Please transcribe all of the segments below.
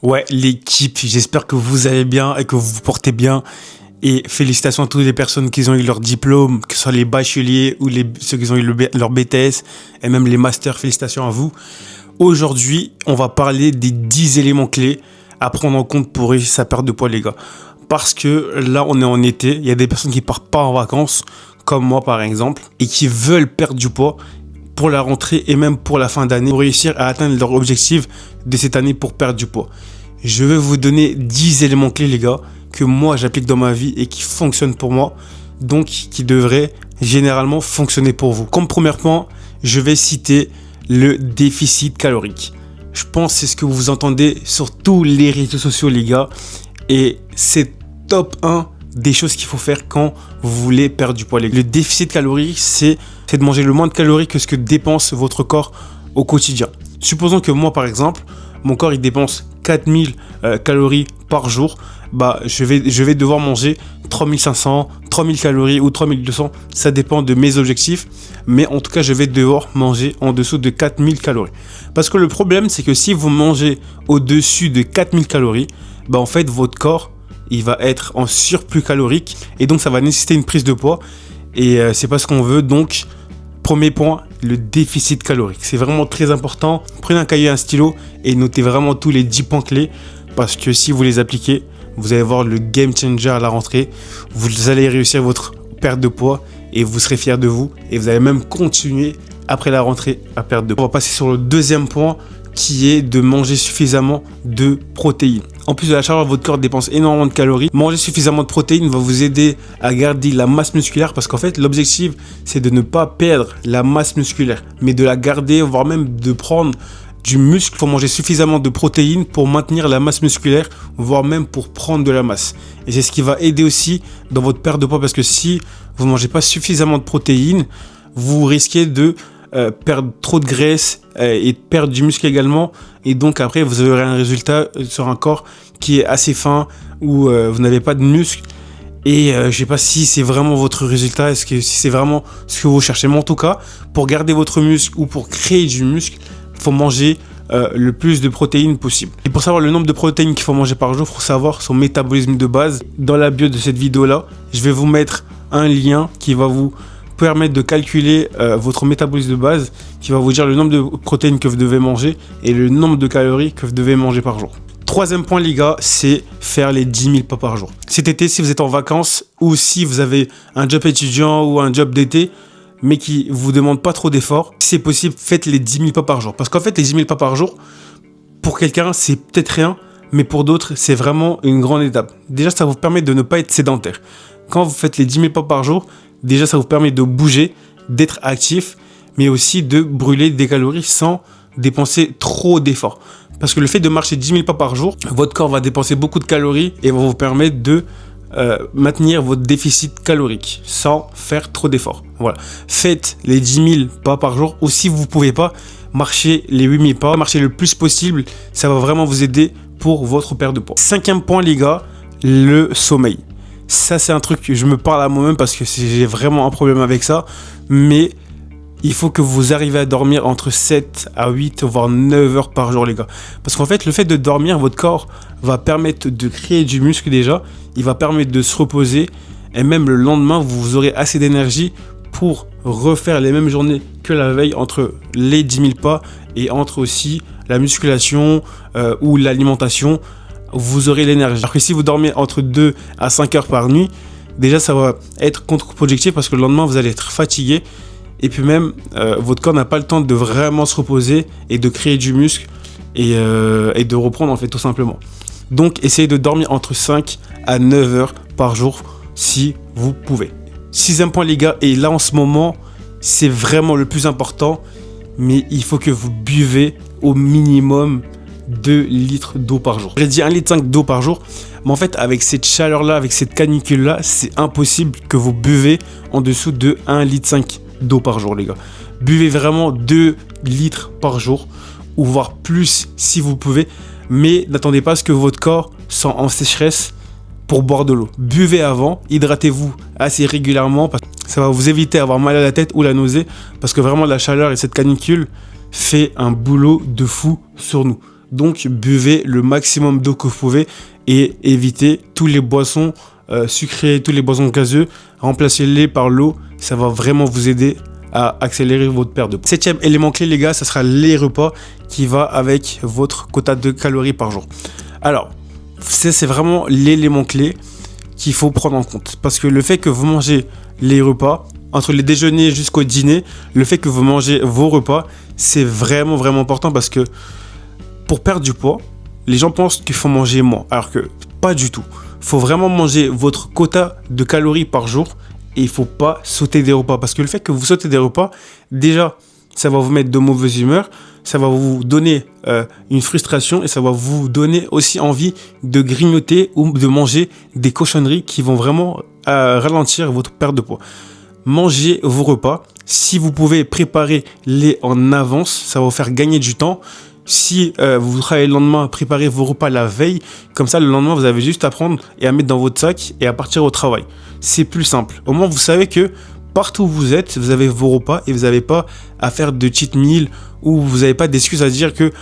Ouais, l'équipe, j'espère que vous allez bien et que vous vous portez bien. Et félicitations à toutes les personnes qui ont eu leur diplôme, que ce soit les bacheliers ou ceux qui ont eu leur BTS et même les masters, félicitations à vous. Aujourd'hui, on va parler des 10 éléments clés à prendre en compte pour réussir sa perte de poids, les gars. Parce que là, on est en été, il y a des personnes qui partent pas en vacances, comme moi par exemple, et qui veulent perdre du poids pour la rentrée et même pour la fin d'année, pour réussir à atteindre leur objectif de cette année pour perdre du poids. Je vais vous donner 10 éléments clés, les gars, que moi j'applique dans ma vie et qui fonctionnent pour moi, donc qui devraient généralement fonctionner pour vous. Comme premier point, je vais citer le déficit calorique. Je pense que c'est ce que vous entendez sur tous les réseaux sociaux, les gars, et c'est top 1 des choses qu'il faut faire quand vous voulez perdre du poids. Le déficit calorique, c'est de manger le moins de calories que ce que dépense votre corps au quotidien. Supposons que moi, par exemple, mon corps il dépense 4000 calories par jour, je vais devoir manger 3500, 3000 calories ou 3200, ça dépend de mes objectifs, mais en tout cas je vais devoir manger en dessous de 4000 calories. Parce que le problème c'est que si vous mangez au-dessus de 4000 calories, en fait votre corps il va être en surplus calorique et donc ça va nécessiter une prise de poids et c'est pas ce qu'on veut. Donc premier point, le déficit calorique. C'est vraiment très important. Prenez un cahier et un stylo et notez vraiment tous les 10 points clés parce que si vous les appliquez, vous allez voir le game changer à la rentrée. Vous allez réussir votre perte de poids et vous serez fiers de vous. Et vous allez même continuer après la rentrée à perdre de poids. On va passer sur le deuxième point qui est de manger suffisamment de protéines. En plus de la chaleur, votre corps dépense énormément de calories. Manger suffisamment de protéines va vous aider à garder la masse musculaire parce qu'en fait, l'objectif, c'est de ne pas perdre la masse musculaire, mais de la garder, voire même de prendre du muscle. Il faut manger suffisamment de protéines pour maintenir la masse musculaire, voire même pour prendre de la masse. Et c'est ce qui va aider aussi dans votre perte de poids parce que si vous ne mangez pas suffisamment de protéines, vous risquez de perdre trop de graisse et perdre du muscle également, et donc après vous aurez un résultat sur un corps qui est assez fin où vous n'avez pas de muscle et je sais pas si c'est vraiment votre résultat, si c'est vraiment ce que vous cherchez, mais en tout cas pour garder votre muscle ou pour créer du muscle, il faut manger le plus de protéines possible. Et pour savoir le nombre de protéines qu'il faut manger par jour, il faut savoir son métabolisme de base. Dans la bio de cette vidéo là, je vais vous mettre un lien qui va vous permettre de calculer votre métabolisme de base, qui va vous dire le nombre de protéines que vous devez manger et le nombre de calories que vous devez manger par jour. Troisième point, les gars, c'est faire les 10 000 pas par jour. Cet été, si vous êtes en vacances ou si vous avez un job étudiant ou un job d'été, mais qui vous demande pas trop d'efforts, si c'est possible, faites les 10 000 pas par jour. Parce qu'en fait, les 10 000 pas par jour, pour quelqu'un, c'est peut-être rien, mais pour d'autres, c'est vraiment une grande étape. Déjà, ça vous permet de ne pas être sédentaire. Quand vous faites les 10 000 pas par jour, déjà, ça vous permet de bouger, d'être actif, mais aussi de brûler des calories sans dépenser trop d'efforts. Parce que le fait de marcher 10 000 pas par jour, votre corps va dépenser beaucoup de calories et va vous permettre de maintenir votre déficit calorique sans faire trop d'efforts. Voilà. Faites les 10 000 pas par jour, ou si vous ne pouvez pas, marchez les 8 000 pas, marchez le plus possible, ça va vraiment vous aider pour votre perte de poids. Cinquième point, les gars, le sommeil. Ça, c'est un truc que je me parle à moi-même parce que j'ai vraiment un problème avec ça. Mais il faut que vous arrivez à dormir entre 7 à 8, voire 9 heures par jour, les gars. Parce qu'en fait, le fait de dormir, votre corps va permettre de créer du muscle déjà. Il va permettre de se reposer. Et même le lendemain, vous aurez assez d'énergie pour refaire les mêmes journées que la veille entre les 10 000 pas et entre aussi la musculation ou l'alimentation. Vous aurez l'énergie. Alors que si vous dormez entre 2 à 5 heures par nuit, déjà ça va être contre-productif parce que le lendemain vous allez être fatigué et puis même votre corps n'a pas le temps de vraiment se reposer et de créer du muscle et de reprendre en fait tout simplement. Donc essayez de dormir entre 5 à 9 heures par jour si vous pouvez. Sixième point, les gars, et là en ce moment c'est vraiment le plus important, mais il faut que vous buvez au minimum 2 litres d'eau par jour. J'ai dit 1,5 litre d'eau par jour, mais en fait avec cette chaleur là, avec cette canicule là, c'est impossible que vous buvez en dessous de 1,5 litre d'eau par jour, les gars. Buvez vraiment 2 litres par jour, ou voire plus si vous pouvez, mais n'attendez pas à ce que votre corps soit en sécheresse pour boire de l'eau. Buvez avant, hydratez-vous assez régulièrement, parce que ça va vous éviter d'avoir mal à la tête ou la nausée, parce que vraiment la chaleur et cette canicule fait un boulot de fou sur nous. Donc buvez le maximum d'eau que vous pouvez et évitez tous les boissons sucrées, tous les boissons gazeuses. Remplacez-les par l'eau, ça va vraiment vous aider à accélérer votre perte de poids. 7e élément clé les gars, ça sera les repas qui va avec votre quota de calories par jour. Alors, c'est vraiment l'élément clé qu'il faut prendre en compte. Parce que le fait que vous mangez les repas, entre les déjeuners jusqu'au dîner, le fait que vous mangez vos repas, c'est vraiment important parce que pour perdre du poids, les gens pensent qu'il faut manger moins, alors que pas du tout. Il faut vraiment manger votre quota de calories par jour et il ne faut pas sauter des repas. Parce que le fait que vous sautez des repas, déjà, ça va vous mettre de mauvaise humeur, ça va vous donner une frustration et ça va vous donner aussi envie de grignoter ou de manger des cochonneries qui vont vraiment ralentir votre perte de poids. Mangez vos repas. Si vous pouvez préparer-les en avance, ça va vous faire gagner du temps. Si vous travaillez le lendemain, préparez vos repas la veille. Comme ça, le lendemain, vous avez juste à prendre et à mettre dans votre sac et à partir au travail. C'est plus simple. Au moins, vous savez que partout où vous êtes, vous avez vos repas et vous n'avez pas à faire de cheat meal ou vous n'avez pas d'excuses à dire que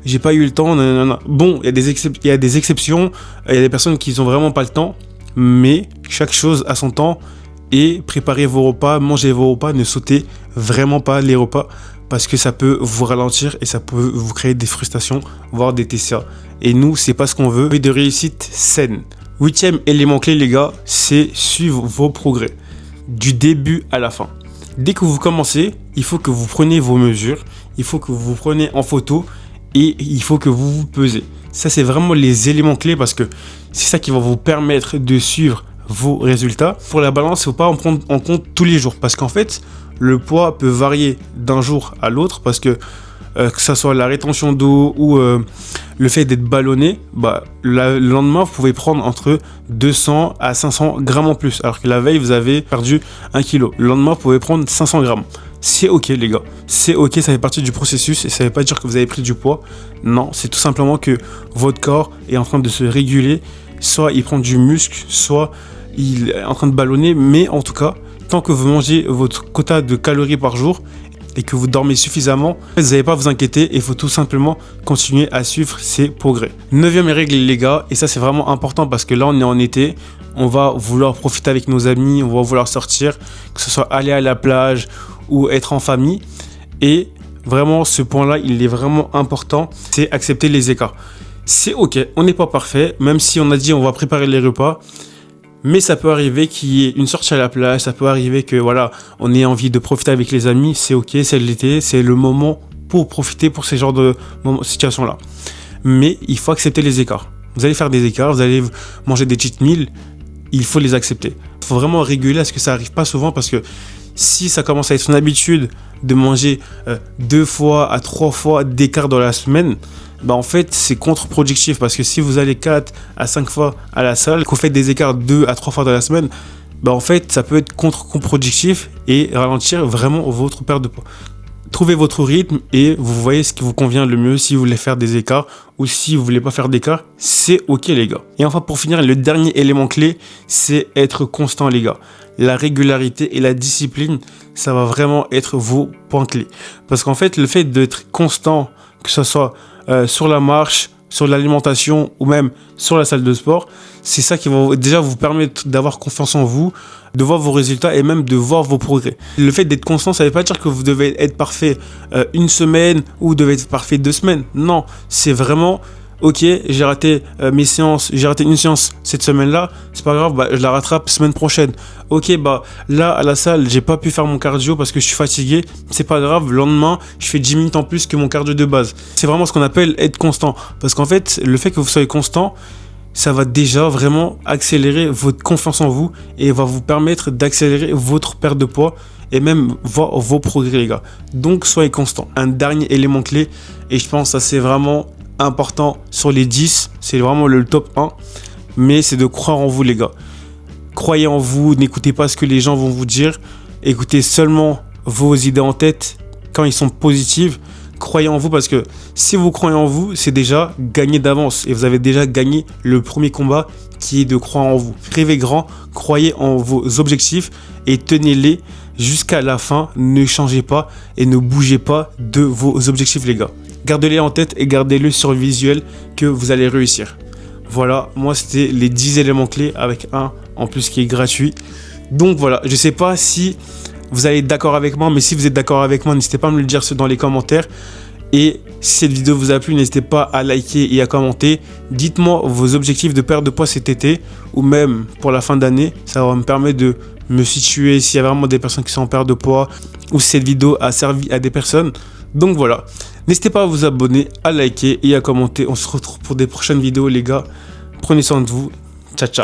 j'ai pas eu le temps. Nanana. Bon, il y a des exceptions. Il y a des personnes qui n'ont vraiment pas le temps. Mais chaque chose a son temps. Et préparez vos repas, mangez vos repas, ne sautez vraiment pas les repas parce que ça peut vous ralentir et ça peut vous créer des frustrations, voire des TCA. Et nous, c'est pas ce qu'on veut. De réussite saine. 8e élément clé, les gars, c'est suivre vos progrès du début à la fin. Dès que vous commencez, il faut que vous preniez vos mesures, il faut que vous preniez en photo et il faut que vous vous pesez. Ça, c'est vraiment les éléments clés parce que c'est ça qui va vous permettre de suivre vos résultats. Pour la balance, il ne faut pas en prendre en compte tous les jours parce qu'en fait, le poids peut varier d'un jour à l'autre parce que ça soit la rétention d'eau ou le fait d'être ballonné, le lendemain, vous pouvez prendre entre 200 à 500 grammes en plus alors que la veille, vous avez perdu 1 kg. Le lendemain, vous pouvez prendre 500 grammes. C'est ok les gars, c'est ok, ça fait partie du processus et ça ne veut pas dire que vous avez pris du poids. Non, c'est tout simplement que votre corps est en train de se réguler. Soit il prend du muscle, soit il est en train de ballonner, mais en tout cas, tant que vous mangez votre quota de calories par jour et que vous dormez suffisamment, vous n'allez pas vous inquiéter, il faut tout simplement continuer à suivre ces progrès. 9e règle les gars, et ça c'est vraiment important parce que là on est en été, on va vouloir profiter avec nos amis, on va vouloir sortir, que ce soit aller à la plage ou être en famille, et vraiment ce point-là il est vraiment important, c'est accepter les écarts. C'est ok, on n'est pas parfait, même si on a dit on va préparer les repas, mais ça peut arriver qu'il y ait une sortie à la plage, ça peut arriver que voilà, on ait envie de profiter avec les amis, c'est ok, c'est l'été, c'est le moment pour profiter pour ces genres de situations-là. Mais il faut accepter les écarts. Vous allez faire des écarts, vous allez manger des cheat meals, il faut les accepter. Il faut vraiment réguler à ce que ça arrive pas souvent parce que si ça commence à être une habitude de manger 2 fois à 3 fois d'écart dans la semaine, en fait c'est contre-productif parce que si vous allez 4 à 5 fois à la salle, que vous faites des écarts 2 à 3 fois dans la semaine, en fait ça peut être contre-productif et ralentir vraiment votre perte de poids. Trouvez votre rythme et vous voyez ce qui vous convient le mieux. Si vous voulez faire des écarts ou si vous voulez pas faire d'écarts, c'est ok les gars. Et enfin pour finir, le dernier élément clé, c'est être constant les gars. La régularité et la discipline, ça va vraiment être vos points clés. Parce qu'en fait, le fait d'être constant, que ce soit sur la marche, sur l'alimentation ou même sur la salle de sport, c'est ça qui va déjà vous permettre d'avoir confiance en vous, de voir vos résultats et même de voir vos progrès. Le fait d'être constant, ça ne veut pas dire que vous devez être parfait une semaine ou vous devez être parfait 2 semaines. Non, c'est vraiment... Ok, j'ai raté mes séances, j'ai raté une séance cette semaine-là, c'est pas grave, je la rattrape semaine prochaine. Ok, là à la salle, j'ai pas pu faire mon cardio parce que je suis fatigué, c'est pas grave, le lendemain, je fais 10 minutes en plus que mon cardio de base. C'est vraiment ce qu'on appelle être constant. Parce qu'en fait, le fait que vous soyez constant, ça va déjà vraiment accélérer votre confiance en vous et va vous permettre d'accélérer votre perte de poids et même voir vos progrès les gars. Donc soyez constant. Un dernier élément clé, et je pense que ça c'est vraiment important sur les 10, c'est vraiment le top 1, mais c'est de croire en vous les gars. Croyez en vous, n'écoutez pas ce que les gens vont vous dire, écoutez seulement vos idées en tête quand ils sont positives. Croyez en vous parce que si vous croyez en vous, c'est déjà gagné d'avance et vous avez déjà gagné le premier combat qui est de croire en vous. Rêvez grand, croyez en vos objectifs et tenez-les jusqu'à la fin. Ne changez pas et ne bougez pas de vos objectifs les gars. Gardez-les en tête et gardez-le sur le visuel que vous allez réussir. Voilà, moi c'était les 10 éléments clés avec un en plus qui est gratuit. Donc voilà, je sais pas si vous allez être d'accord avec moi, mais si vous êtes d'accord avec moi, n'hésitez pas à me le dire dans les commentaires. Et si cette vidéo vous a plu, n'hésitez pas à liker et à commenter. Dites-moi vos objectifs de perte de poids cet été ou même pour la fin d'année. Ça va me permettre de me situer s'il y a vraiment des personnes qui sont en perte de poids ou si cette vidéo a servi à des personnes. Donc voilà, n'hésitez pas à vous abonner, à liker et à commenter. On se retrouve pour des prochaines vidéos les gars. Prenez soin de vous. Ciao, ciao.